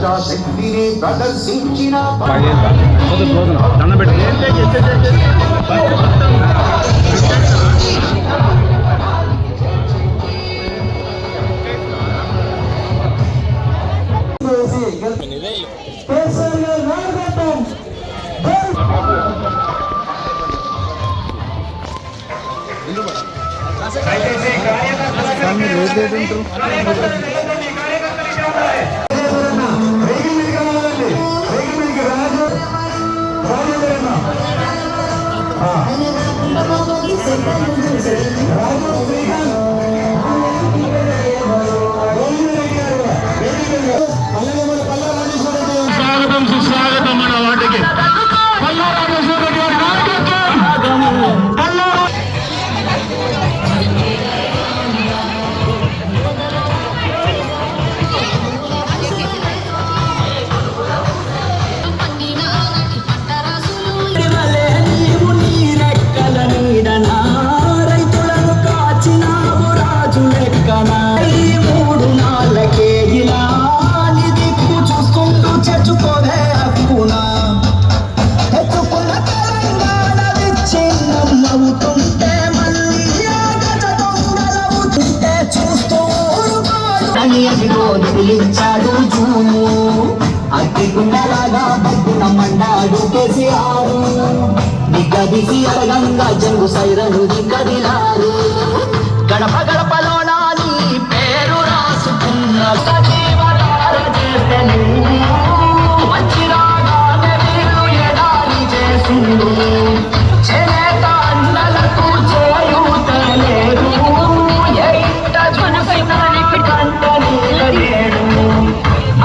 ప్రజాశక్తిని ప్రదర్శించిన స్వాగతం సుస్వాగతం మన వాటికి. పిలిచాడు జూను అగ్గి గుండలాగా బగ్గున మండాడు కేసీఆర్ నిగ్గదీసి అడగంగా జంగు సైరను దిగ్గదిలారు గడప గడపలో నాని పేరు రాసుకున్న సజీవనార చేసెను మంచి రాగానే వీరు ఎడారి చేసిండు చేనేత అన్నలకు చేయూతలేరు ఎయిట జునుకైనానికి కంట నీలలేడు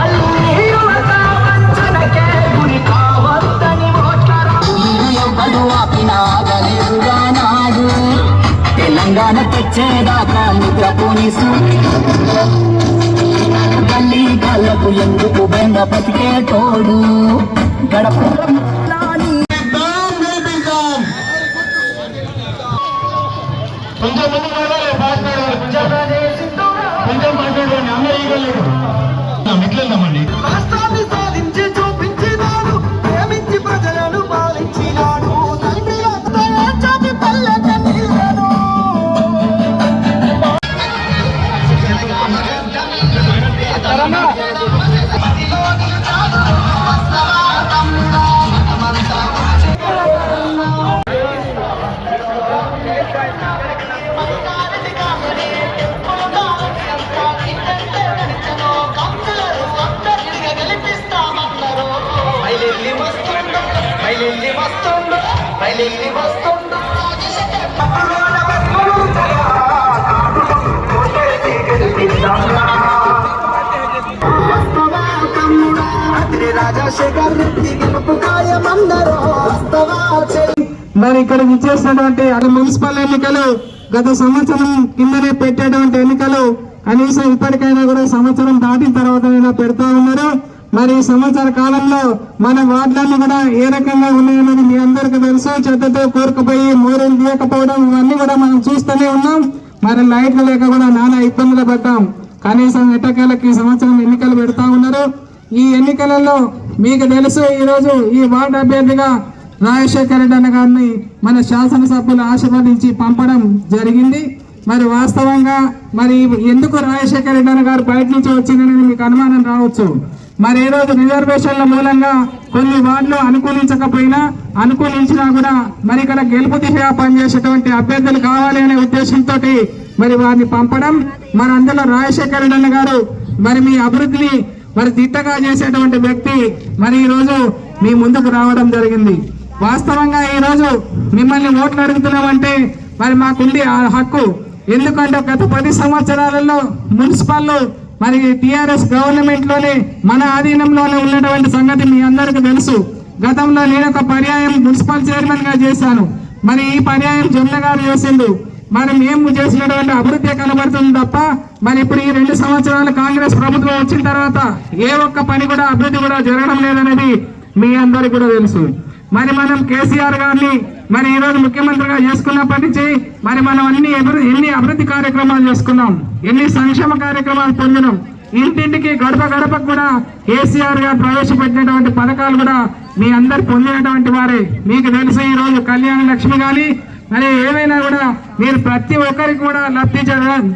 అల్లి యువత వంచనకే గురి కావద్దని ఓట్లరా వీరు ఎవ్వడు ఆపినాగలేరుగా నాడు తెలంగాణ తెచ్చేదాకా నిద్రపోని గల్లీ కళ్ళకు ఎందుకు బెండ బతికే తోడు గడప కొంచెం ముందు మాట్లాడాలి, కొంచెం మాట్లాడండి. అందరూ ఇవ్వలేదు ఎట్లెళ్దామండి. రాష్ట్రాన్ని సాధించి చూపించినాడు, ప్రేమించి ప్రజలను పాలించినాడు, తండ్రి చాటి పల్లెక నీళ్ళను మరి ఇక్కడ విచ్చేసినటువంటి మున్సిపల్ ఎన్నికలు గత సంవత్సరం కిందనే పెట్టేటువంటి ఎన్నికలు కనీసం ఇప్పటికైనా కూడా సంవత్సరం దాటిన తర్వాత పెడతా ఉన్నారు. మరి ఈ సంవత్సర కాలంలో మన వార్డులన్నీ కూడా ఏ రకంగా ఉన్నాయన్నది మీ అందరికీ తెలుసు. చెత్తతో కూరుకుపోయి మోరీలు తీయకపోవడం ఇవన్నీ కూడా మనం చూస్తూనే ఉన్నాం. మరి లైట్లు లేక కూడా నానా ఇబ్బందులు పడ్డాం. కనీసం ఎట్టకేళ్ళకి ఈ సంవత్సరం ఎన్నికలు పెడతా ఉన్నారు. ఈ ఎన్నికలలో మీకు తెలుసు, ఈరోజు ఈ వార్డు అభ్యర్థిగా రాజశేఖర రెడ్డి అన్న గారిని మన శాసనసభ్యులు ఆశీర్వదించి పంపడం జరిగింది. మరి వాస్తవంగా మరి ఎందుకు రాజశేఖర రెడ్డి అన్న గారు బయట నుంచి వచ్చిందని మీకు అనుమానం రావచ్చు. మరి ఈ రోజు రిజర్వేషన్ల మూలంగా కొన్ని వార్డులు అనుకూలించినా కూడా మరి ఇక్కడ గెలుపు దిశగా పనిచేసేటువంటి అభ్యర్థులు కావాలి అనే ఉద్దేశంతో మరి వారిని పంపడం, మరి అందులో రాజశేఖర రెడ్డి అన్న గారు మరి మీ అభివృద్ధిని మరి దిట్టగా చేసేటువంటి వ్యక్తి మరి ఈ రోజు మీ ముందుకు రావడం జరిగింది. వాస్తవంగా ఈ రోజు మిమ్మల్ని ఓట్లు అడుగుతున్నామంటే మరి మాకుంది ఆ హక్కు. ఎందుకంటే గత 10 సంవత్సరాలలో మున్సిపల్ మరి టిఆర్ఎస్ గవర్నమెంట్ లోనే మన ఆధీనంలోనే ఉన్నటువంటి సంగతి మీ అందరికీ తెలుసు. గతంలో నేను ఒక పర్యాయం మున్సిపల్ చైర్మన్ గా చేశాను. మరి ఈ పర్యాయం జొన్న గారు చేసిండు. మరి మేము చేసినటువంటి అభివృద్ధి కనబడుతుంది తప్ప మరి ఇప్పుడు ఈ 2 సంవత్సరాలు కాంగ్రెస్ ప్రభుత్వం వచ్చిన తర్వాత ఏ ఒక్క పని కూడా అభివృద్ధి కూడా జరగడం లేదనేది మీ అందరికీ కూడా తెలుసు. మరి మనం కేసీఆర్ గారిని మరి ఈ రోజు ముఖ్యమంత్రిగా చేసుకున్నప్పటి నుంచి మరి మనం ఎన్ని అభివృద్ధి కార్యక్రమాలు చేసుకున్నాం, ఎన్ని సంక్షేమ కార్యక్రమాలు పొందినాం. ఇంటింటికి గడప గడపకు కూడా కేసీఆర్ గారు ప్రవేశపెట్టినటువంటి పథకాలు కూడా మీ అందరు పొందినటువంటి వారే. మీకు తెలుసు ఈ రోజు కళ్యాణ లక్ష్మి కానీ మరి ఏమైనా కూడా మీరు ప్రతి ఒక్కరికి కూడా లబ్ధి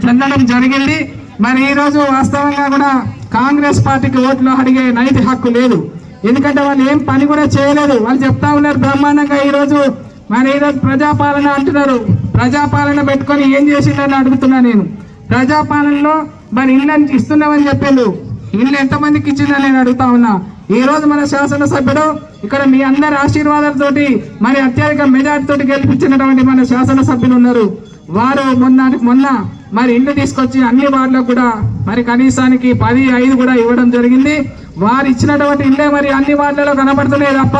చెందడం జరిగింది. మరి ఈ రోజు వాస్తవంగా కూడా కాంగ్రెస్ పార్టీకి ఓట్లు అడిగే నైతిక హక్కు లేదు. ఎందుకంటే వాళ్ళు ఏం పని కూడా చేయలేదు. వాళ్ళు చెప్తా ఉన్నారు బ్రహ్మాండంగా ఈ రోజు ప్రజాపాలన అంటున్నారు. ప్రజాపాలన పెట్టుకొని ఏం చేసిందని అడుగుతున్నా నేను. ప్రజాపాలనలో మరి ఇళ్ళని ఇస్తున్నామని చెప్పిండు. ఇల్లు ఎంతమందికి ఇచ్చిందని నేను అడుగుతా ఉన్నా. ఈ రోజు మన శాసనసభ్యుడు ఇక్కడ మీ అందరి ఆశీర్వాదాలతోటి మరి అత్యధిక మెజార్టీతోటి గెలిపించినటువంటి మన శాసనసభ్యులు ఉన్నారు. వారు మొన్న మరి ఇండ్లు తీసుకొచ్చి అన్ని వార్డులకు కూడా మరి కనీసానికి 10-5 కూడా ఇవ్వడం జరిగింది. వారు ఇచ్చినటువంటి ఇల్లే మరి అన్ని వార్డులలో కనబడుతున్నాయి తప్ప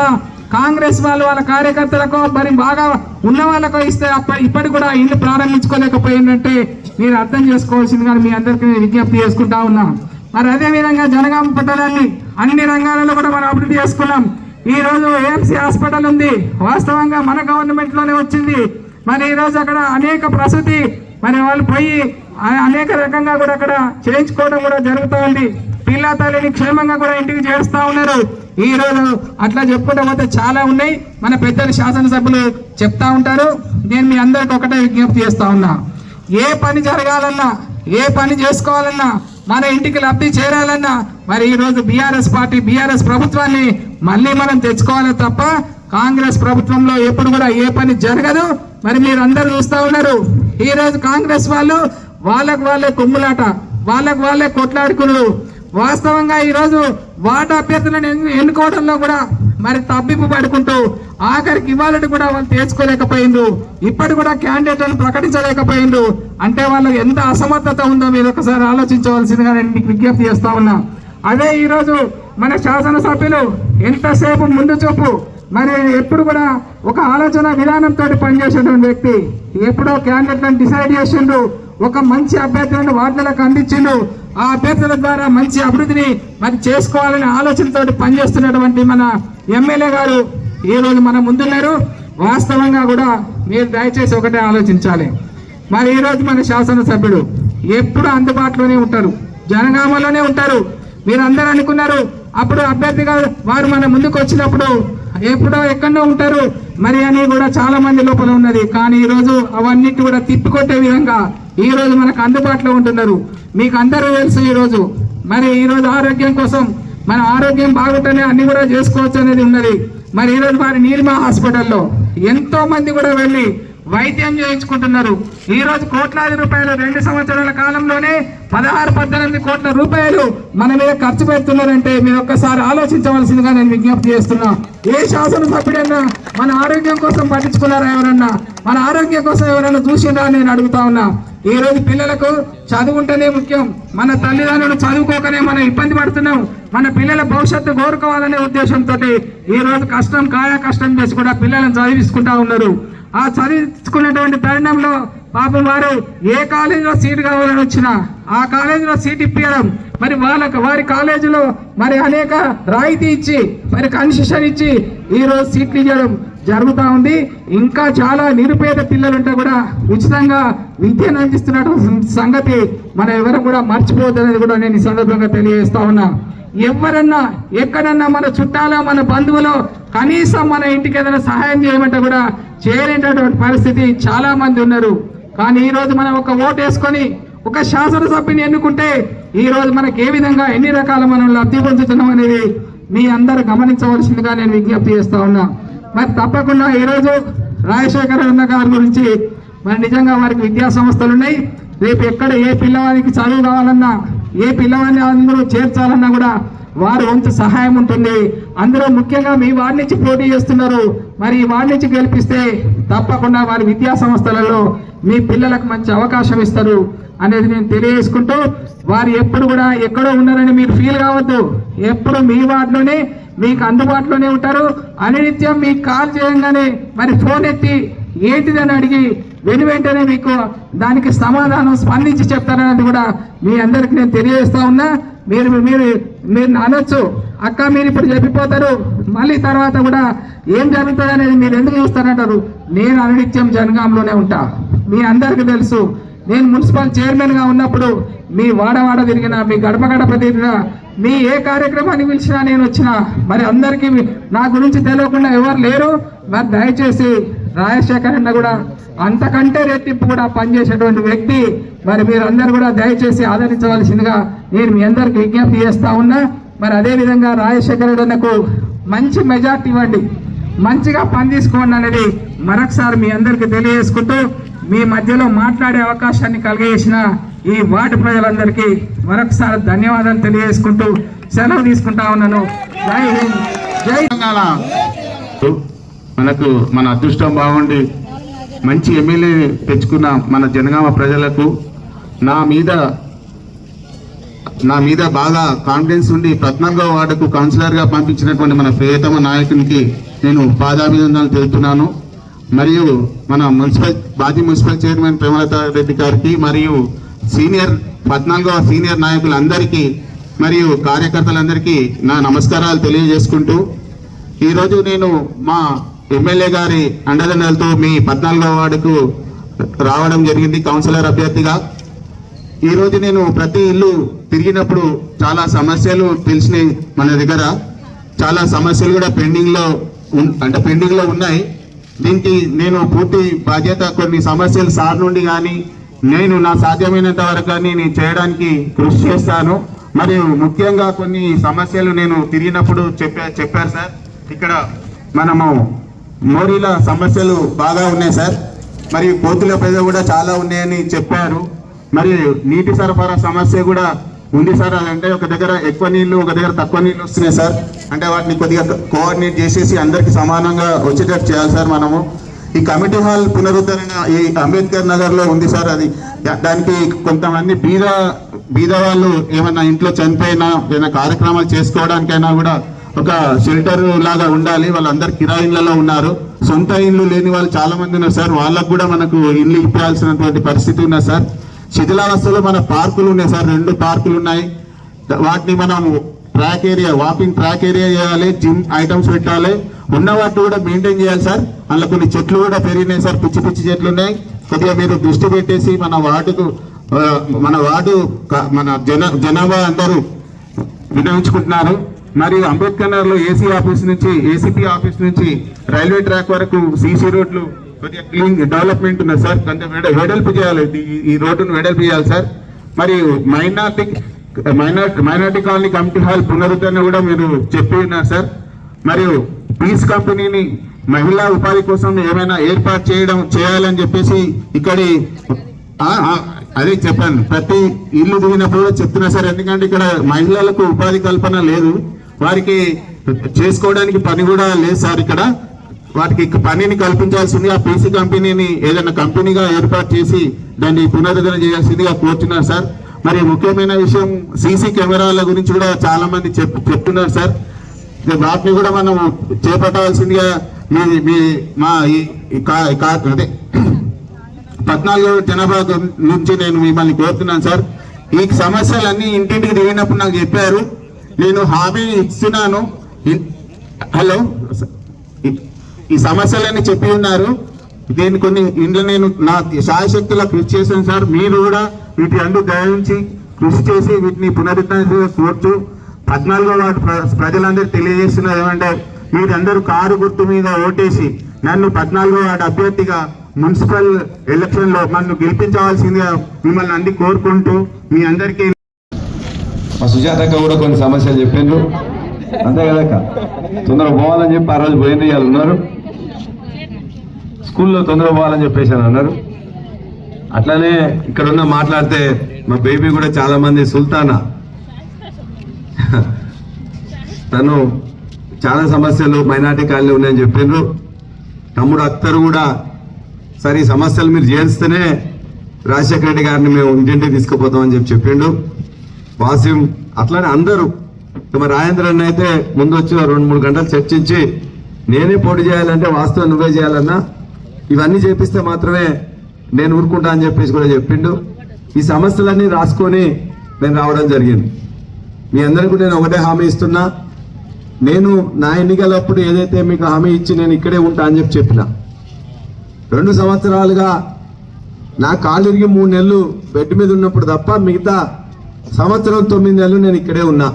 కాంగ్రెస్ వాళ్ళ కార్యకర్తలకు మరి బాగా ఉన్న వాళ్ళకు ఇస్తే ఇప్పటికి కూడా ఇల్లు ప్రారంభించుకోలేకపోయిందంటే మీరు అర్థం చేసుకోవాల్సింది. కానీ మీ అందరికీ నేను విజ్ఞప్తి చేసుకుంటా ఉన్నా. మరి అదేవిధంగా జనగామ పట్టణాన్ని అన్ని రంగాలలో కూడా మనం అభివృద్ధి చేసుకున్నాం. ఈ రోజు ఏఎంసీ హాస్పిటల్ ఉంది, వాస్తవంగా మన గవర్నమెంట్ లోనే వచ్చింది. మరి ఈ రోజు అక్కడ అనేక ప్రసూతి మరి వాళ్ళు పోయి అనేక రకంగా కూడా అక్కడ చేయించుకోవడం కూడా జరుగుతూ ఉంది. పిల్ల తల్లిని క్షేమంగా కూడా ఇంటికి చేరుస్తా ఉన్నారు. ఈ రోజు అట్లా చెప్పుకుంటూ పోతే చాలా ఉన్నాయి. మన పెద్దలు శాసనసభ్యులు చెప్తా ఉంటారు. నేను మీ అందరికి ఒకటే విజ్ఞప్తి చేస్తా ఉన్నా, ఏ పని జరగాలన్నా ఏ పని చేసుకోవాలన్నా మన ఇంటికి లబ్ధి చేరాలన్నా మరి ఈ రోజు బీఆర్ఎస్ ప్రభుత్వాన్ని మళ్ళీ మనం తెచ్చుకోవాలి తప్ప కాంగ్రెస్ ప్రభుత్వంలో ఎప్పుడు కూడా ఏ పని జరగదు. మరి మీరు అందరూ చూస్తా ఉన్నారు. ఈ రోజు కాంగ్రెస్ వాళ్ళు వాళ్ళకు వాళ్ళే కొమ్ములాట, వాళ్ళకు వాళ్ళే కొట్లాడుకున్నారు. వాస్తవంగా ఈ రోజు వార్డు అభ్యర్థులను ఎన్నుకోవడంలో కూడా మరి తప్పిపు పడుకుంటూ ఆఖరికి ఇవాళ కూడా వాళ్ళు తెచ్చుకోలేకపోయిండ్రు. ఇప్పటి కూడా క్యాండిడేట్లను ప్రకటించలేకపోయిండ్రు. అంటే వాళ్ళకి ఎంత అసమర్థత ఉందో మీరు ఒకసారి ఆలోచించవలసిందిగా నేను మీకు విజ్ఞప్తి చేస్తా ఉన్నా. అదే ఈ రోజు మన శాసనసభ్యులు ఎంతసేపు ముందు చూపు మరి ఎప్పుడు కూడా ఒక ఆలోచన విధానంతో పనిచేసేటువంటి వ్యక్తి. ఎప్పుడో క్యాండిడేట్లను డిసైడ్ చేసిండు, ఒక మంచి అభ్యర్థులను వార్డులకు అందించిండు. ఆ అభ్యర్థుల ద్వారా మంచి అభివృద్ధిని మరి చేసుకోవాలనే ఆలోచనతో పనిచేస్తున్నటువంటి మన ఎమ్మెల్యే గారు ఈ రోజు మన ముందున్నారు. వాస్తవంగా కూడా మీరు దయచేసి ఒకటే ఆలోచించాలి. మరి ఈ రోజు మన శాసనసభ్యుడు ఎప్పుడు అందుబాటులోనే ఉంటారు, జనగామలోనే ఉంటారు. మీరు అందరూ అనుకున్నారు అప్పుడు అభ్యర్థిగా వారు మన ముందుకు వచ్చినప్పుడు ఎప్పుడో ఎక్కడో ఉంటారు మరి అని కూడా చాలా మంది లోపల ఉన్నది. కానీ ఈ రోజు అవన్నిటి కూడా తిప్పికొట్టే విధంగా ఈ రోజు మనకు అందుబాటులో ఉంటున్నారు. మీకు అందరూ తెలుసు ఈ రోజు ఆరోగ్యం కోసం మన ఆరోగ్యం బాగుంటేనే అన్ని కూడా చేసుకోవచ్చు అనేది ఉన్నది. మరి ఈ రోజు వారి నీలిమా హాస్పిటల్లో ఎంతో మంది కూడా వెళ్ళి వైద్యం చేయించుకుంటున్నారు. ఈ రోజు కోట్లాది రూపాయలు 2 సంవత్సరాల కాలంలోనే 16-18 కోట్ల రూపాయలు మన మీద ఖర్చు పెడుతున్నారంటే మీరు ఒక్కసారి ఆలోచించవలసిందిగా నేను విజ్ఞప్తి చేస్తున్నా. ఏ శాసనసభ్యుడైనా మన ఆరోగ్యం కోసం పట్టించుకున్నారా? ఎవరన్నా మన ఆరోగ్యం కోసం ఎవరైనా చూసిందా నేను అడుగుతా ఉన్నా. ఈ రోజు పిల్లలకు చదువుంటేనే ముఖ్యం. మన తల్లిదండ్రులు చదువుకోకనే మనం ఇబ్బంది పడుతున్నాం. మన పిల్లల భవిష్యత్తు కోరుకోవాలనే ఉద్దేశంతో ఈ రోజు కష్టం చేసి కూడా పిల్లలను చదివించుకుంటా ఉన్నారు. ఆ చదివించుకున్నటువంటి తరుణంలో పాపం వారు ఏ కాలేజీలో సీటు కావాలని వచ్చినా ఆ కాలేజీలో సీట్ ఇప్పించడం, మరి వారి కాలేజీలో మరి అనేక రాయితీ ఇచ్చి మరి కన్సెషన్ ఇచ్చి ఈ రోజు సీట్లు ఇవ్వడం జరుగుతూ ఉంది. ఇంకా చాలా నిరుపేద పిల్లలుంటే కూడా ఉచితంగా విద్యను అందిస్తున్నటువంటి సంగతి మనం ఎవరు కూడా మర్చిపోవద్దనేది కూడా నేను ఈ సందర్భంగా తెలియజేస్తా ఉన్నా. ఎవరన్నా ఎక్కడన్నా మన చుట్టాలో మన బంధువులో కనీసం మన ఇంటికి ఏదైనా సహాయం చేయమంటే కూడా చేయలేనటువంటి పరిస్థితి చాలా మంది ఉన్నారు. కానీ ఈ రోజు మనం ఒక ఓటు వేసుకొని ఒక శాసనసభ్యుని ఎన్నుకుంటే ఈ రోజు మనకి ఏ విధంగా ఎన్ని రకాల మనం లబ్ధి పొందుతున్నాం అనేది మీ అందరూ గమనించవలసిందిగా నేను విజ్ఞప్తి చేస్తా ఉన్నా. మరి తప్పకుండా ఈరోజు రాజశేఖర అన్న గారి గురించి మరి నిజంగా వారికి విద్యా సంస్థలు ఉన్నాయి. రేపు ఎక్కడ ఏ పిల్లవాడికి చదువు కావాలన్నా ఏ పిల్లవాడిని అందరూ చేర్చాలన్నా కూడా వారి వంతు సహాయం ఉంటుంది. అందరూ ముఖ్యంగా మీ వార్డు నుంచి పోటీ చేస్తున్నారు. మరి ఈ వార్డు నుంచి గెలిపిస్తే తప్పకుండా వారి విద్యా సంస్థలలో మీ పిల్లలకు మంచి అవకాశం ఇస్తారు అనేది నేను తెలియజేసుకుంటూ, వారు ఎప్పుడు కూడా ఎక్కడో ఉన్నారని మీరు ఫీల్ కావద్దు. ఎప్పుడు మీ వార్డులోనే మీకు అందుబాటులోనే ఉంటారు. అనినిత్యం మీకు కాల్ చేయంగానే మరి ఫోన్ ఎత్తి ఏంటిదని అడిగి వెంటనే మీకు దానికి సమాధానం స్పందించి చెప్తారనేది కూడా మీ అందరికి నేను తెలియజేస్తా ఉన్నా. మీరు అనొచ్చు, అక్క మీరు ఇప్పుడు చెప్పిపోతారు, మళ్ళీ తర్వాత కూడా ఏం జరుగుతుంది అనేది మీరు ఎందుకు చూస్తారంటారు. నేను అనినిత్యం జనగాంలోనే ఉంటా. మీ అందరికీ తెలుసు, నేను మున్సిపల్ చైర్మన్గా ఉన్నప్పుడు మీ వాడ తిరిగినా, మీ గడప తిరిగినా, మీ ఏ కార్యక్రమాన్ని పిలిచినా నేను వచ్చినా, మరి అందరికీ నా గురించి తెలియకుండా ఎవరు లేరు. మరి దయచేసి రాజశేఖర్ అన్న కూడా అంతకంటే రెట్టింపు కూడా పనిచేసేటువంటి వ్యక్తి. మరి మీరందరూ కూడా దయచేసి ఆదరించవలసిందిగా నేను మీ అందరికి విజ్ఞప్తి చేస్తా ఉన్నా. మరి అదేవిధంగా రాజశేఖర్ అన్నకు మంచి మెజార్టీ ఇవ్వండి, మంచిగా పని తీసుకోండి అనేది మరొకసారి మీ అందరికీ తెలియజేసుకుంటూ, మీ మధ్యలో మాట్లాడే అవకాశాన్ని కలిగజేసిన ఈ వార్డు ప్రజలందరికీ మరొకసారి ధన్యవాదాలు తెలియజేసుకుంటూ సెలవు తీసుకుంటా ఉన్నాను. జై హింద్, జై తెలంగాణ. మనకు మన అదృష్టం బాగుండి మంచి ఎమ్మెల్యే తెచ్చుకున్న మన జనగామ ప్రజలకు నా మీద బాగా కాన్ఫిడెన్స్ ఉండి 14వ వార్డుకు కౌన్సిలర్గా పంపించినటువంటి మన ప్రియతమ నాయకునికి నేను పాదాభివందనలు తెలుపుతున్నాను. మరియు మన మాజీ మున్సిపల్ చైర్మన్ ప్రేమలతా రెడ్డి గారికి మరియు 14వ సీనియర్ నాయకులందరికీ మరియు కార్యకర్తలందరికీ నా నమస్కారాలు తెలియజేసుకుంటూ, ఈరోజు నేను మా ఎమ్మెల్యే గారి అండదండలతో మీ 14వ వార్డుకు రావడం జరిగింది కౌన్సిలర్ అభ్యర్థిగా. ఈరోజు నేను ప్రతి ఇల్లు తిరిగినప్పుడు చాలా సమస్యలు తెలిసినాయి. మన దగ్గర చాలా సమస్యలు కూడా పెండింగ్లో ఉన్నాయి. దీనికి నేను పూర్తి బాధ్యత, కొన్ని సమస్యలు సార్ నుండి కానీ నేను నా సాధ్యమైనంత వరకు కానీ నేను చేయడానికి కృషి చేస్తాను. మరియు ముఖ్యంగా కొన్ని సమస్యలు నేను తిరిగినప్పుడు చెప్పారు సార్. ఇక్కడ మనము మోరీల సమస్యలు బాగా ఉన్నాయి సార్, మరియు కోతుల పెద్ద కూడా చాలా ఉన్నాయని చెప్పారు. మరి నీటి సరఫరా సమస్య కూడా ఉంది సార్. అంటే ఒక దగ్గర ఎక్కువ నీళ్లు, ఒక దగ్గర తక్కువ నీళ్లు వస్తున్నాయి సార్. అంటే వాటిని కొద్దిగా కోఆర్డినేట్ చేసేసి అందరికి సమానంగా వచ్చేటట్టు చేయాలి సార్. మనము ఈ కమిటీ హాల్ పునరుద్ధరణ ఈ అంబేద్కర్ నగర్లో ఉంది సార్. దానికి కొంతమంది బీద వాళ్ళు ఏమన్నా ఇంట్లో చనిపోయినా ఏదైనా కార్యక్రమాలు చేసుకోవడానికైనా కూడా ఒక షెల్టర్ లాగా ఉండాలి. వాళ్ళందరూ కిరాయిలలో ఉన్నారు, సొంత ఇల్లు లేని వాళ్ళు చాలా మంది ఉన్నారు సార్. వాళ్ళకు కూడా మనకు ఇల్లు ఇప్పాల్సినటువంటి పరిస్థితి ఉన్నది సార్. శిథిలావస్థలో మన పార్కులు ఉన్నాయి సార్, 2 పార్కులు ఉన్నాయి. వాటిని మనం track area, walking track area చేయాలి, జిమ్ ఐటమ్స్ పెట్టాలి. ఉన్న వాటిని కూడా మెయింటైన్ చేయాలి సార్. అందులో కొన్ని చెట్లు కూడా పెరిగినాయి సార్, పిచ్చి చెట్లు ఉన్నాయి. కొద్దిగా మీరు దృష్టి పెట్టేసి మన వార్డు జనాభా అందరూ వినియోగించుకుంటున్నారు. మరియు అంబేద్కర్ నగర్లో ఏసీపీ ఆఫీస్ నుంచి రైల్వే ట్రాక్ వరకు సీసీ రోడ్లు కొద్దిగా క్లీన్ డెవలప్మెంట్ ఉన్నది సార్. కొంచెం వెడల్పు చేయాలి, ఈ రోడ్డును వెడల్పు చేయాలి సార్. మరియు మైనార్టీ కాలనీ కమిటీ హాల్ పునరుద్ధరణ కూడా మీరు చెప్పి ఉన్నారు సార్. మరియు పీస్ కంపెనీని మహిళా ఉపాధి కోసం ఏమైనా ఏర్పాటు చేయాలని చెప్పేసి అదే చెప్పాను. ప్రతి ఇల్లు దిగినప్పుడు కూడా చెప్తున్నా సార్. ఎందుకంటే ఇక్కడ మహిళలకు ఉపాధి కల్పన లేదు, వారికి చేసుకోవడానికి పని కూడా లేదు సార్. ఇక్కడ వాటికి పనిని కల్పించాల్సింది ఆ పీసీ కంపెనీని ఏదైనా కంపెనీగా ఏర్పాటు చేసి దాన్ని పునరుద్ధరణ చేయాల్సిందిగా కోరుతున్నారు సార్. మరి ముఖ్యమైన విషయం సీసీ కెమెరాల గురించి కూడా చాలా మంది చెప్తున్నారు సార్. వాటిని కూడా మనం చేపట్టాల్సిందిగా మా అదే 14వ జనాభా నుంచి నేను మిమ్మల్ని కోరుతున్నాను సార్. ఈ సమస్యలన్నీ ఇంటింటికి దిగినప్పుడు నాకు చెప్పారు, నేను హామీ ఇస్తున్నాను. హలో, ఈ సమస్యలన్నీ చెప్పి ఉన్నారు. దీన్ని కొన్ని ఇంట్లో నేను నా శాయశక్తులా కృషి చేశాను సార్. మీరు కూడా వీటి అందు దయించి కృషి చేసి వీటిని పునరుద్ధరణ కోరుతూ 14వ వార్డు ప్రజలందరూ తెలియజేస్తున్నారు ఏమంటే, మీరందరూ కారు గుర్తు మీద ఓటేసి నన్ను 14వ వార్డు అభ్యర్థిగా మున్సిపల్ ఎలక్షన్ లో నన్ను గెలిపించవలసిందిగా మిమ్మల్ని అన్ని కోరుకుంటూ మీ అందరికీ. మా సుజాతక్క కూడా కొన్ని సమస్యలు చెప్పిండ్రు, అంతే కదక్క. తొందరగా పోవాలని చెప్పి ఆ రోజు పోయింది, వాళ్ళు ఉన్నారు స్కూల్లో తొందరగా పోవాలని చెప్పేసి అని అన్నారు. అట్లానే ఇక్కడ ఉన్న మాట్లాడితే మా బేబీ కూడా చాలా మంది సుల్తానా తను చాలా సమస్యలు మైనార్టీ కాలనీ ఉన్నాయని చెప్పిండ్రు. తమ్ముడు అత్తరు కూడా సరే ఈ సమస్యలు మీరు చేస్తేనే రాజశేఖర రెడ్డి గారిని మేము ఇంటింటికి తీసుకుపోతామని చెప్పిండు. వాసిం అట్లానే అందరూ. మరి రాజేంద్రన్ అయితే ముందు వచ్చి 2-3 గంటలు చర్చించి నేనే పోటీ చేయాలంటే వాస్తవం నువ్వే చేయాలన్నా, ఇవన్నీ చేపిస్తే మాత్రమే నేను ఊరుకుంటా అని చెప్పేసి కూడా చెప్పిండు. ఈ సమస్యలన్నీ రాసుకొని నేను రావడం జరిగింది. మీ అందరికీ నేను ఒకటే హామీ ఇస్తున్నా, నేను నా ఎన్నికలప్పుడు ఏదైతే మీకు హామీ ఇచ్చి నేను ఇక్కడే ఉంటా అని చెప్పిన 2 సంవత్సరాలుగా నా కాలు ఇరిగి 3 నెలలు బెడ్ మీద ఉన్నప్పుడు తప్ప మిగతా సంవత్సరం 9 నెలలు నేను ఇక్కడే ఉన్నా.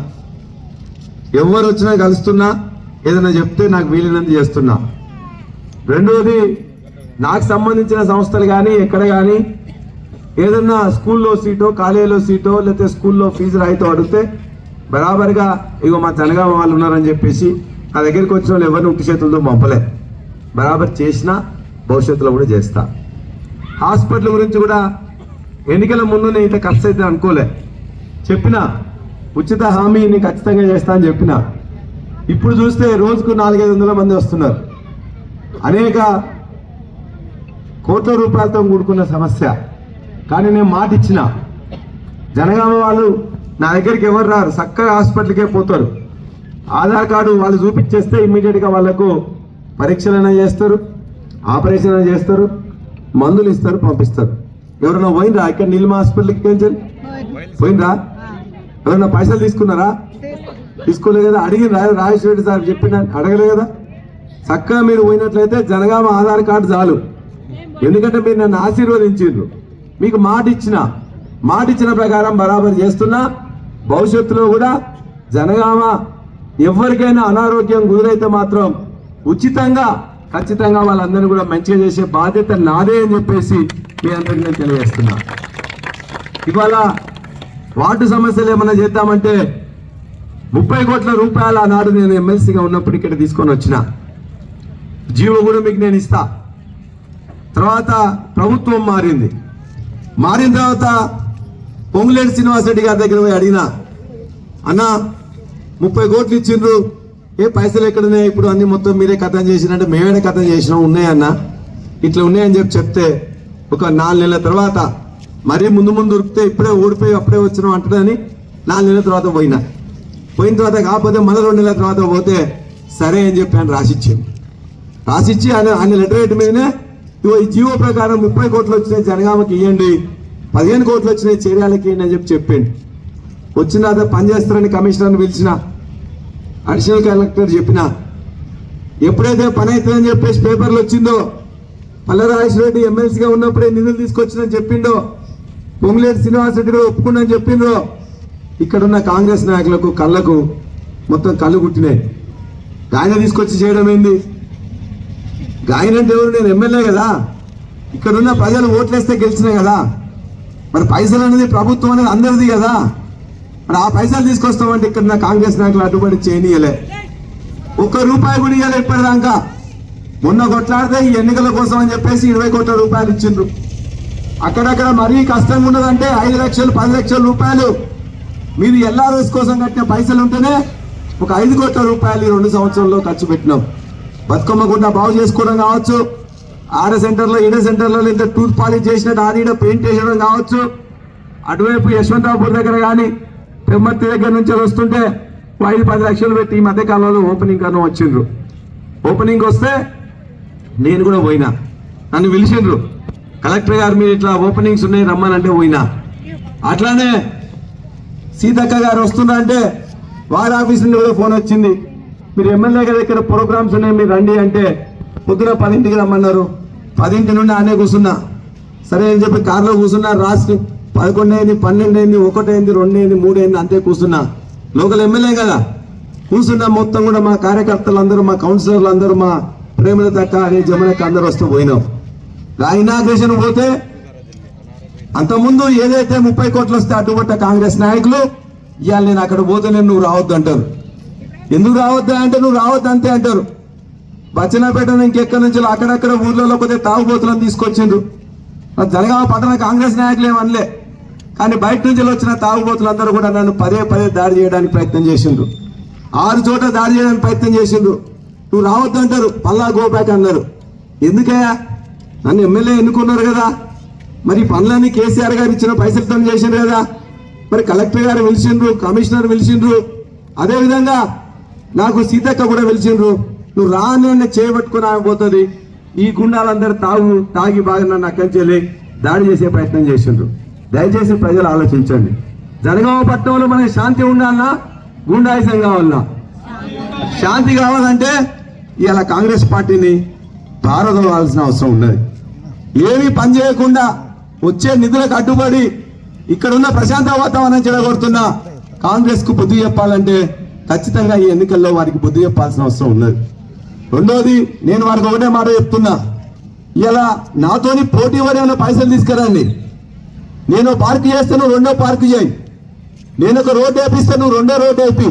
ఎవరు వచ్చినా కలుస్తున్నా, ఏదైనా చెప్తే నాకు వీలైనంత చేస్తున్నా. రెండోది, నాకు సంబంధించిన సంస్థలు కానీ ఎక్కడ కానీ ఏదన్నా స్కూల్లో సీటో కాలేజీలో సీటో లేకపోతే స్కూల్లో ఫీజు రాయితో అడిగితే బరాబర్గా ఇగో మా జనగామ వాళ్ళు ఉన్నారని చెప్పేసి నా దగ్గరికి వచ్చిన వాళ్ళు ఎవరిని ఉట్టి చేతులతో పంపలే. బరాబర్ చేసినా భవిష్యత్తులో కూడా చేస్తా. హాస్పిటల్ గురించి కూడా ఎన్నికల ముందు నేను ఇంత ఖర్చు అయితే అనుకోలే. చెప్పిన ఉచిత హామీని ఖచ్చితంగా చేస్తా అని చెప్పిన. ఇప్పుడు చూస్తే రోజుకు 400-500 మంది వస్తున్నారు. అనేక కోట్ల రూపాయలతో కూడుకున్న సమస్య. కానీ నేను మాట ఇచ్చిన, జనగామ వాళ్ళు నా దగ్గరికి ఎవరు రారు, చక్కగా హాస్పిటల్కే పోతారు. ఆధార్ కార్డు వాళ్ళు చూపించేస్తే ఇమ్మీడియట్గా వాళ్ళకు పరీక్షలైనా చేస్తారు, ఆపరేషన్ అయినా చేస్తారు, మందులు ఇస్తారు, పంపిస్తారు. ఎవరైనా పోయినరా ఇక్కడ నీలిమ హాస్పిటల్కి పోయినరా? ఎవరైనా పైసలు తీసుకున్నారా? తీసుకోలేదు కదా. అడిగిన రాజేశ్వర రెడ్డి సార్ చెప్పిన అడగలేదు కదా. చక్కగా మీరు పోయినట్లయితే జనగామ ఆధార్ కార్డు చాలు. ఎందుకంటే మీరు నన్ను ఆశీర్వదించారు, మీకు మాట ఇచ్చిన ప్రకారం బరాబర్ చేస్తున్నా. భవిష్యత్తులో కూడా జనగామ ఎవరికైనా అనారోగ్యం గురైతే మాత్రం ఉచితంగా ఖచ్చితంగా వాళ్ళందరినీ కూడా మంచిగా చేసే బాధ్యత నాదే అని చెప్పేసి మీ అందరికీ నేను తెలియజేస్తున్నా. ఇవాళ వార్డు సమస్యలు ఏమన్నా చేద్దామంటే 30 కోట్ల రూపాయలు ఆనాడు నేను ఎమ్మెల్సీగా ఉన్నప్పుడు ఇక్కడ తీసుకొని వచ్చిన జీవో కూడా మీకు నేను ఇస్తా. తర్వాత ప్రభుత్వం మారిన తర్వాత పొంగులేటి శ్రీనివాసరెడ్డి గారి దగ్గర పోయి అడిగినా, అన్న 30 కోట్లు ఇచ్చిండ్రు, ఏ పైసలు ఎక్కడున్నాయి, ఇప్పుడు అన్ని మొత్తం మీరే కథం చేసినంటే మేమే కథం చేసినాం, ఉన్నాయన్న ఇట్లా ఉన్నాయని చెప్తే ఒక 4 నెలల తర్వాత మరీ ముందు దొరికితే ఇప్పుడే ఓడిపోయి అప్పుడే వచ్చినాం అంటాడని 4 నెలల తర్వాత పోయిన తర్వాత కాకపోతే మళ్ళీ 2 నెలల తర్వాత పోతే సరే అని చెప్పి ఆయన రాసిచ్చి ఆయన లెటర్ రేట్ మీదనే ఈ జీవో ప్రకారం 30 కోట్లు వచ్చినాయి జనగామకి ఇవ్వండి, 15 కోట్లు వచ్చినాయి చేర్యాలకి ఇవ్వండి అని చెప్పాను. వచ్చిన తర్వాత పనిచేస్తారని కమిషనర్ని పిలిచిన, అడిషనల్ కలెక్టర్ చెప్పిన. ఎప్పుడైతే పని అవుతుందని చెప్పేసి పేపర్లు వచ్చిందో, పల్లరాజేశ్వర రెడ్డి ఎమ్మెల్సీగా ఉన్నప్పుడే నిధులు తీసుకొచ్చిందని చెప్పిండో, పొంగులేటి శ్రీనివాసరెడ్డి కూడా ఒప్పుకున్నాని చెప్పిండ్రో, ఇక్కడున్న కాంగ్రెస్ నాయకులకు కళ్ళకు మొత్తం కళ్ళు కుట్టినాయి. ఆయన తీసుకొచ్చి చేయడం ఏంది? ఆయన అంటే ఎవరు? నేను ఎమ్మెల్యే కదా, ఇక్కడున్న ప్రజలు ఓట్లేస్తే గెలిచినాయి కదా. మరి పైసలు అనేది ప్రభుత్వం అనేది అందరిది కదా. మరి ఆ పైసలు తీసుకొస్తామంటే ఇక్కడ కాంగ్రెస్ నాయకులు అడ్డుపడి చేయనీయలే, ₹1 కూడా ఇవ్వలే ఇప్పటిదాకా. మొన్న కొట్లాడితే ఈ ఎన్నికల కోసం అని చెప్పేసి 20 కోట్ల రూపాయలు ఇచ్చిండ్రు. అక్కడక్కడ మరీ కష్టంగా ఉన్నదంటే 5 లక్షలు 10 లక్షల రూపాయలు మీరు ఎల్ఆర్ఎస్ కోసం కట్టిన పైసలు ఉంటేనే ఒక 5 కోట్ల రూపాయలు 2 సంవత్సరంలో ఖర్చు పెట్టినాం. బతుకమ్మ గుండా బాగు చేసుకోవడం కావచ్చు, ఆడ సెంటర్లో ఈడ సెంటర్లో ఇంత టూత్ పాలిష్ చేసినట్టు ఆడ పెయింట్ వేసడం కావచ్చు, అటువైపు యశ్వంతరావుపూర్ దగ్గర కానీ పెమ్మర్తి దగ్గర నుంచి వస్తుంటే 5-10 లక్షలు పెట్టి ఈ మధ్య కాలంలో ఓపెనింగ్ కన్నా వచ్చిండ్రు. ఓపెనింగ్ వస్తే నేను కూడా పోయినా, నన్ను పిలిచిండ్రు, కలెక్టర్ గారు మీరు ఇట్లా ఓపెనింగ్స్ ఉన్నాయి రమ్మనంటే పోయినా. అట్లానే సీతక్క గారు వస్తున్నా అంటే వారి ఆఫీస్ నుండి కూడా ఫోన్ వచ్చింది, మీరు ఎమ్మెల్యే గారి దగ్గర ప్రోగ్రామ్స్ ఉన్నాయి మీరు రండి అంటే పొద్దున 10ంటికి రమ్మన్నారు. 10ంటి నుండి ఆనే కూర్చున్నా. సరే అని చెప్పి కారులో కూర్చున్నా. రాత్రి 11 అయింది, 12 అయింది, 1 అయింది, 2 అయింది, 3 అయింది, అంతే కూర్చున్నా. లోకల్ ఎమ్మెల్యే కదా కూర్చున్నా. మొత్తం కూడా మా కార్యకర్తలు అందరూ, మా కౌన్సిలర్లు అందరూ, మా ప్రేమలత అక్క జమునక్క అందరూ వస్తూ పోయినాం. ఇనాగ్రేషన్ పోతే అంతకుముందు ఏదైతే 30 కోట్లు వస్తే అడ్డుపట్ట కాంగ్రెస్ నాయకులు ఇవాళ నేను అక్కడ పోతే నువ్వు రావద్దు అంటారు. ఎందుకు రావద్దా అంటే నువ్వు రావద్దు అంతే అంటారు. బచ్చన్నపేట ఇంకెక్కడి నుంచి అక్కడక్కడ ఊర్లలో పోతే తాగుబోతులను తీసుకొచ్చిండ్రు. జనగామ పట్టణ కాంగ్రెస్ నాయకులు ఏమనలే, కానీ బయట నుంచి వచ్చిన తాగుబోతులందరూ కూడా నన్ను పదే దాడి చేయడానికి ప్రయత్నం చేసిండ్రు. 6 చోట్ల దాడి చేయడానికి ప్రయత్నం చేసిండ్రు. నువ్వు రావద్దు అంటారు, పల్లా గోబ్యాక్ అన్నారు. ఎందుకయ్యా? నన్ను ఎమ్మెల్యే ఎన్నుకున్నారు కదా, మరి పనులన్నీ కేసీఆర్ గారు ఇచ్చిన పైసలతో చేసిండ్రు కదా. మరి కలెక్టర్ గారు పిలిచిండ్రు, కమిషనర్ పిలిచిండ్రు, అదేవిధంగా నాకు సీతక్క కూడా పిలిచిండ్రు. నువ్వు రాని చేయబట్టుకుని ఆగిపోతుంది. ఈ గుండాలందరూ తాగి బాగా నన్ను అక్కంచెల్లి దాడి చేసే ప్రయత్నం చేసిండ్రు. దయచేసి ప్రజలు ఆలోచించండి. జనగామ పట్టణంలో మనకి శాంతి ఉండాలన్నా గుండాయిసం కావాలన్నా? శాంతి కావాలంటే ఇలా కాంగ్రెస్ పార్టీని పారదోలాల్సిన అవసరం ఉన్నది. ఏమీ పని చేయకుండా వచ్చే నిధులకు అడ్డుపడి ఇక్కడున్న ప్రశాంత వాతావరణం చెడగొడుతున్న కాంగ్రెస్ కు బుద్ధి చెప్పాలంటే ఖచ్చితంగా ఈ ఎన్నికల్లో వారికి బుద్ధి చెప్పాల్సిన అవసరం ఉన్నది. రెండోది, నేను వారికి ఒకటే మాట చెప్తున్నా, ఇలా నాతోని పోటీ పడే పైసలు తీసుకురండి. నేను పార్కు చేస్తే నువ్వు రెండో పార్కు చేయి, నేను ఒక రోడ్డు వేపిస్తే నువ్వు రెండో రోడ్డు వేపి,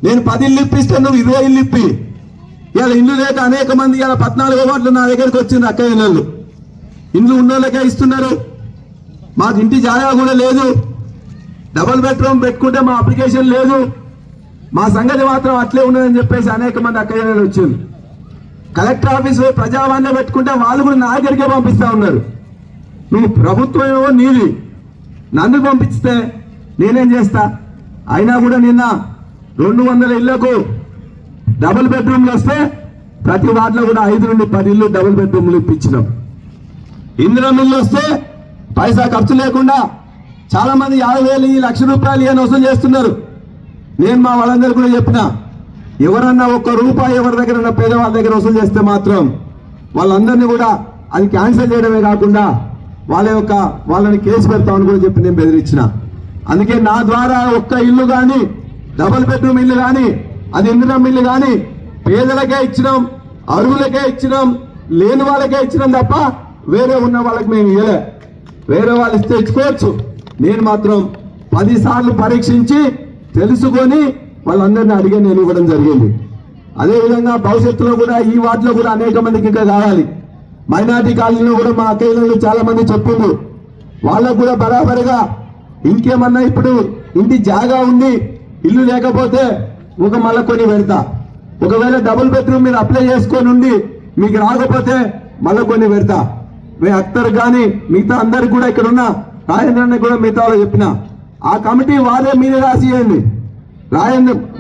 నేను 10 ఇల్లు ఇప్పిస్తే నువ్వు 20 ఇల్లు ఇప్పి. ఇలా ఇల్లు లేక అనేక మంది ఇలా 14 వార్డులు నా దగ్గరికి వచ్చింది అక్కయ్య ఇళ్ళు. ఇండ్లు ఉన్నోళ్ళకే ఇస్తున్నారు, మాకు ఇంటి జాగా కూడా లేదు, డబుల్ బెడ్రూమ్ పెట్టుకుంటే మా అప్లికేషన్ లేదు, మా సంగతి మాత్రం అట్లే ఉన్నదని చెప్పేసి అనేక మంది అక్కయ్య వచ్చింది. కలెక్టర్ ఆఫీసు ప్రజావాణ్యం పెట్టుకుంటే వాళ్ళు కూడా నా దగ్గరికే పంపిస్తా ఉన్నారు. నువ్వు ప్రభుత్వం ఏమో నీది, నన్ను పంపిస్తే నేనేం చేస్తా? అయినా కూడా నిన్న 200 ఇళ్లకు డబుల్ బెడ్రూమ్లు వస్తే ప్రతి వార్డులో కూడా 5 నుండి 10 ఇల్లు డబుల్ బెడ్రూమ్లు ఇప్పించినాం. ఇందిరా మిల్లు వస్తే పైసా ఖర్చు లేకుండా చాలా మంది 50,000 1,00,000 అని వసూలు చేస్తున్నారు. నేను మా వాళ్ళందరూ కూడా చెప్పిన, ఎవరన్నా ₹1 ఎవరి దగ్గర పేదవాళ్ళ దగ్గర వసూలు చేస్తే మాత్రం వాళ్ళందరినీ కూడా అది క్యాన్సిల్ చేయడమే కాకుండా వాళ్ళని కేసు పెడతామని కూడా చెప్పి నేను బెదిరించిన. అందుకే నా ద్వారా ఒక్క ఇల్లు కానీ డబుల్ బెడ్రూమ్ ఇల్లు కానీ అది ఇందిరా ఇల్లు కానీ పేదలకే ఇచ్చినాం, అర్హులకే ఇచ్చినాం, లేని వాళ్ళకే ఇచ్చినాం తప్ప వేరే ఉన్న వాళ్ళకి మేము ఇవ్వలే. వేరే వాళ్ళు ఇస్తే ఇచ్చుకోవచ్చు, నేను మాత్రం 10 సార్లు పరీక్షించి తెలుసుకొని వాళ్ళందరినీ అడిగి నేను ఇవ్వడం జరిగింది. అదేవిధంగా భవిష్యత్తులో కూడా ఈ వార్డులో కూడా అనేక మందికి ఇంకా కావాలి. మైనార్టీ కాలనీలో కూడా మా అక్కయ్యలు చాలా మంది చెప్పిండ్రు, వాళ్ళకు కూడా బరాబరిగా ఇంకేమన్నా ఇప్పుడు ఇంటి జాగా ఉంది, ఇల్లు లేకపోతే మళ్ళీ కొని పెడతా. ఒకవేళ డబుల్ బెడ్రూమ్ మీరు అప్లై చేసుకొని ఉండి మీకు రాకపోతే మళ్ళీ కొన్ని పెడతా. అఖ్తర్ కానీ మిగతా అందరికి కూడా ఇక్కడ ఉన్న రాజేంద్ర కూడా మిగతా వాళ్ళు చెప్పిన ఆ కమిటీ వారే మీరే రాసియండి.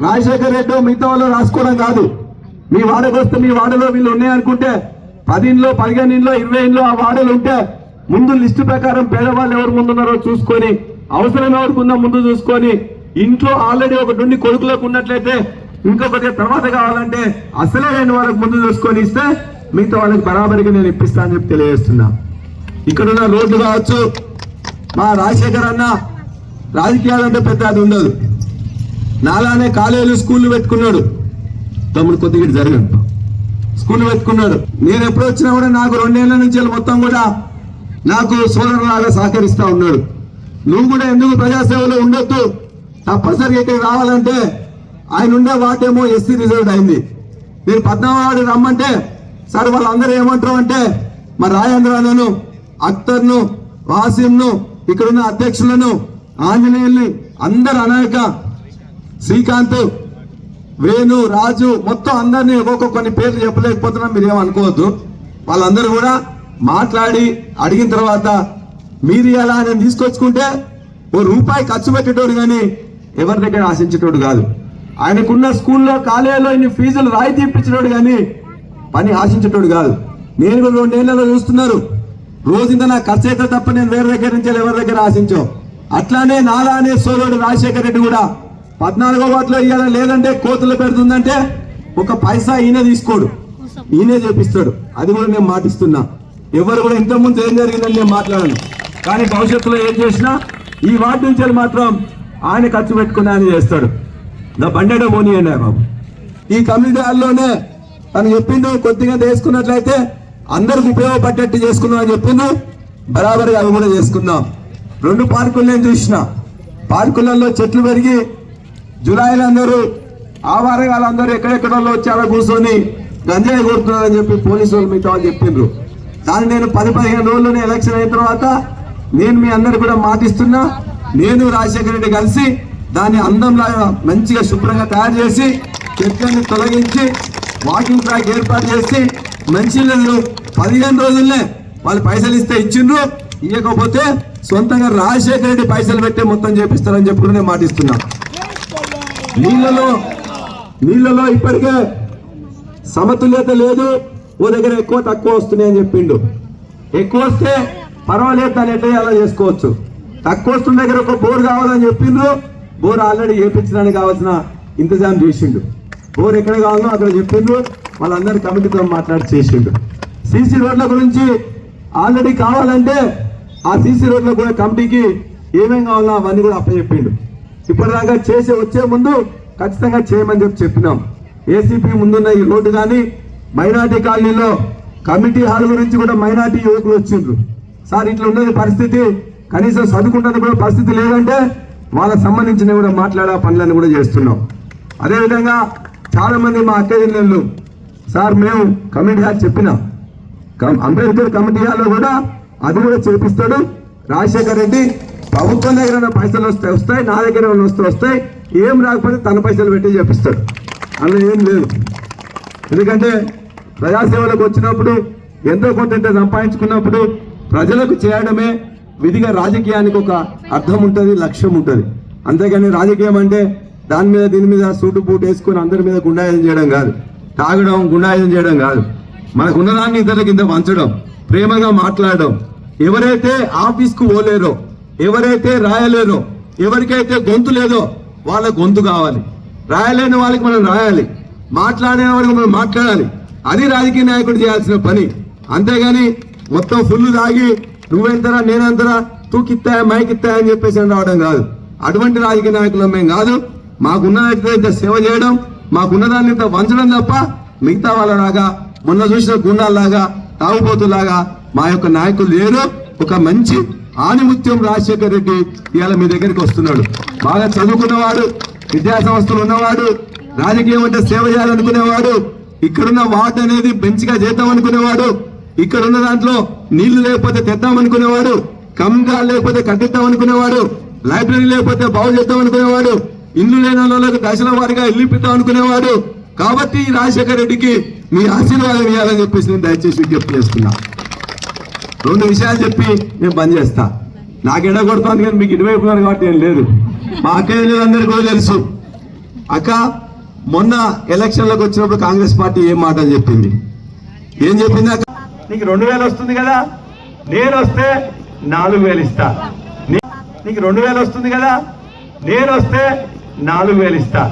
రాజశేఖర్ రెడ్డి మిగతా వాళ్ళు రాసుకోవడం కాదు. మీ వాడకు వస్తే మీ వాడలో వీళ్ళు ఉన్నాయనుకుంటే 10 ఇంట్లో 15 ఇంట్లో 20 ఇంట్లో ఆ వాడలు ఉంటే ముందు లిస్టు ప్రకారం పేదవాళ్ళు ఎవరు ముందున్నారో చూసుకొని, అవసరం ఎవరికి ఉందో ముందు చూసుకొని, ఇంట్లో ఆల్రెడీ ఒక 2 కొడుకులకు ఉన్నట్లయితే ఇంకొకటి తర్వాత కావాలంటే అసలే లేని వాళ్ళకి ముందు చూసుకొని ఇస్తే మిగతా వాళ్ళకి బరాబరిగా నేను ఇప్పిస్తా అని చెప్పి తెలియజేస్తున్నా. ఇక్కడున్న రోడ్లు కావచ్చు, మా రాజశేఖర్ అన్న రాజకీయాలంటే పెద్ద అది ఉండదు, నాలానే కాలేజీలు స్కూళ్ళు పెట్టుకున్నాడు. తమ్ముడు కొద్దిగా జరగదు, స్కూల్ పెట్టుకున్నాడు. నేను ఎప్పుడు వచ్చినా కూడా నాకు 2 ఏళ్ల నుంచి మొత్తం కూడా నాకు సోదరులాగా సహకరిస్తా ఉన్నాడు. నువ్వు కూడా ఎందుకు ప్రజాసేవలో ఉండొద్దు, తప్పనిసరిగా ఇక్కడికి రావాలంటే ఆయన ఉండే వాటేమో ఎస్సీ రిజర్వ్డ్ అయింది. నేను 14వ వార్డు రమ్మంటే సార్ వాళ్ళందరూ ఏమంటారు అంటే మా రాజేంద్రను, అఖ్తర్ను, వాసింను, ఇక్కడున్న అధ్యక్షులను, ఆంజనేయుల్ని అందరు అనేక శ్రీకాంత్, వేణు, రాజు మొత్తం అందరినీ కొన్ని పేర్లు చెప్పలేకపోతున్నా, మీరు ఏమనుకోవద్దు. వాళ్ళందరూ కూడా మాట్లాడి అడిగిన తర్వాత మీరు ఎలా నేను తీసుకొచ్చుకుంటే ₹1 ఖర్చు పెట్టేటోడు కానీ ఎవరి దగ్గర ఆశించేటోడు కాదు. ఆయనకున్న స్కూల్లో కాలేజీలో ఇన్ని ఫీజులు రాయితీ ఇప్పించేటోడు కానీ పని ఆశించేటోడు కాదు. నేను కూడా 2 ఏళ్లలో చూస్తున్నారు, రోజుంత నాకు ఖర్చు అయితే తప్ప నేను వేరే దగ్గర నుంచి ఎవరి దగ్గర ఆశించాం. అట్లానే నాలానే సోదరుడు రాజశేఖర్ రెడ్డి కూడా 14వ వార్డులో ఇవ్వాల, లేదంటే కోతులు పెడుతుందంటే ఒక పైసా ఈయన తీసుకోడు, ఈయనే చేపిస్తాడు. అది కూడా నేను మాటిస్తున్నా. ఎవరు కూడా ఇంతకుముందు ఏం జరిగిందని నేను మాట్లాడను, కానీ భవిష్యత్తులో ఏం చేసినా ఈ వార్డు నుంచి మాత్రం ఆయన ఖర్చు పెట్టుకుని ఆయన చేస్తాడు. నా బండేడ మోని అండి బాబు. ఈ కమ్యూనిటీ హాల్లోనే తను చెప్పిండు, కొద్దిగా చేసుకున్నట్లయితే అందరికి ఉపయోగపడ్డట్టు చేసుకుందాం అని చెప్పిండు. బరాబరి అవి కూడా చేసుకుందాం. 2 పార్కులు నేను చూసిన, పార్కులలో చెట్లు పెరిగి జులాయిలు అందరూ ఆవారగాళ్ళందరూ ఎక్కడెక్కడో వచ్చి అలా కూర్చొని గంజాయి కొడుతున్నారని చెప్పి పోలీసు వాళ్ళు మిగతా వాళ్ళు చెప్పిండ్రు. దాన్ని నేను 10-15 రోజుల్లోనే ఎలక్షన్ అయిన తర్వాత నేను మీ అందరు కూడా మాటిస్తున్నా, నేను రాజశేఖర రెడ్డి కలిసి దాన్ని అందంలాగా మంచిగా శుభ్రంగా తయారు చేసి చెట్లన్నీ తొలగించి వాకింగ్ ట్రాక్ ఏర్పాటు చేసి మంచి 15 రోజుల్నే వాళ్ళు పైసలు ఇస్తే ఇచ్చిండ్రు, ఇవ్వకపోతే సొంతంగా రాజశేఖర రెడ్డి పైసలు పెట్టి మొత్తం చేపిస్తారని చెప్పి కూడా నేను మాటిస్తున్నా. నీళ్ళలో ఇప్పటికే సమతుల్యత లేదు, ఓ దగ్గర ఎక్కువ తక్కువ వస్తున్నాయని చెప్పిండు. ఎక్కువ వస్తే పర్వాలేదు, దాన్ని ఎట్లా అలా చేసుకోవచ్చు. తక్కువ వస్తున్న దగ్గర ఒక బోర్ కావాలని చెప్పిండ్రు, బోర్ ఆల్రెడీ వేయించడానికి కావాల్సిన ఇంతజాం చేసిండు. బోర్ ఎక్కడ కావాలో అక్కడ చెప్పిండ్రు, వాళ్ళందరి కమిటీతో మాట్లాడి చేసిండు. సీసీ రోడ్ల గురించి ఆల్రెడీ కావాలంటే ఆ సీసీ రోడ్లో కూడా కమిటీకి ఏమేం కావాలో అవన్నీ కూడా అప్పచెప్పిండు. ఇప్పటిదాకా వచ్చే ముందు ఖచ్చితంగా చేయమని చెప్పినాం. ఏసీపీ ముందున్న ఈ రోడ్డు కానీ మైనార్టీ కాలనీలో కమిటీ హాల్ గురించి కూడా మైనార్టీ యువకులు వచ్చిండ్రు. సార్ ఇట్లా ఉన్నది పరిస్థితి, కనీసం చదువుకుంటానికి కూడా పరిస్థితి లేదంటే వాళ్ళకి సంబంధించిన కూడా మాట్లాడే పనులను కూడా చేస్తున్నాం. అదేవిధంగా చాలా మంది మా అక్క జిల్లాలు సార్ మేము కమిటీ హాల్ చెప్పినాం, అంబేద్కర్ కమిటీ హాల్లో కూడా అది కూడా చేపిస్తాడు. రాజశేఖర్ రెడ్డి ప్రభుత్వం దగ్గర పైసలు వస్తాయి, నా దగ్గర వస్తాయి, ఏం రాకపోతే తన పైసలు పెట్టి చేపిస్తాడు. అందులో ఏం లేదు. ఎందుకంటే ప్రజాసేవలకు వచ్చినప్పుడు ఎంతో కొంత సంపాదించుకున్నప్పుడు ప్రజలకు చేయడమే విధిగా రాజకీయానికి ఒక అర్థం ఉంటుంది, లక్ష్యం ఉంటుంది. అంతేగాని రాజకీయం అంటే దాని మీద దీని మీద సూటు బూటు వేసుకుని అందరి మీద గుండాయుధం చేయడం కాదు, తాగడం గుండాయుధం చేయడం కాదు. మనకు ఉన్నదాన్ని ఇతరుల కింద పంచడం, ప్రేమగా మాట్లాడడం. ఎవరైతే ఆఫీస్కు పోలేరో, ఎవరైతే రాయలేరో, ఎవరికైతే గొంతు లేదో వాళ్ళ గొంతు కావాలి. రాయలేని వాళ్ళకి మనం రాయాలి, మాట్లాడే వాళ్ళకి మనం మాట్లాడాలి. అది రాజకీయ నాయకుడు చేయాల్సిన పని. అంతేగాని మొత్తం ఫుల్ తాగి నువ్వెంతరా నేనంతరా తూకిత్తా మైకిత్తా అని చెప్పేసి రావడం కాదు. అటువంటి రాజకీయ నాయకులు మేము కాదు. మాకున్నదైతే సేవ చేయడం, మాకున్నదాన్ని ఇంత వంచడం తప్ప మిగతా వాళ్ళలాగా మొన్న చూసిన గుండాల్లాగా తాగుబోతులాగా మా యొక్క నాయకులు లేరు. ఒక మంచి ఆనిముత్యం రాజశేఖర్ రెడ్డి ఇవాళ మీ దగ్గరికి వస్తున్నాడు. బాగా చదువుకున్నవాడు, విద్యా సంస్థలు ఉన్నవాడు, రాజకీయం అంటే సేవ చేయాలనుకునేవాడు, ఇక్కడున్న వార్డు అనేది బెంచ్గా చేద్దాం అనుకునేవాడు, ఇక్కడున్న దాంట్లో నీళ్లు లేకపోతే తెద్దామనుకునేవాడు, కమ్గా లేకపోతే కట్టిద్దాం అనుకునేవాడు, లైబ్రరీ లేకపోతే బాగు చేద్దాం అనుకునేవాడు, ఇల్లు లేని వాళ్ళకి దశల వారిగా ఇల్లు ఇప్పిద్దాం అనుకునేవాడు. కాబట్టి ఈ రాజశేఖర్ రెడ్డికి మీ ఆశీర్వాదం ఇవ్వాలని చెప్పేసి నేను దయచేసి విజ్ఞప్తి చేస్తున్నా. 2 విషయాలు చెప్పి నేను బంద్ చేస్తా. నాకు ఎడగొడుతుంది కానీ మీకు ఇటువైపున్నారు కాబట్టి ఏం లేదు. మా అక్కయ్యలందరికీ కూడా తెలుసు. అక్క మొన్న ఎలక్షన్లకు వచ్చినప్పుడు కాంగ్రెస్ పార్టీ ఏం మాటలు చెప్పింది, ఏం చెప్పింది అక్క? నీకు 2000 వస్తుంది కదా, నేను వస్తే 4000 ఇస్తా. నీకు 2000 వస్తుంది కదా, నేను వస్తే 4000 ఇస్తా.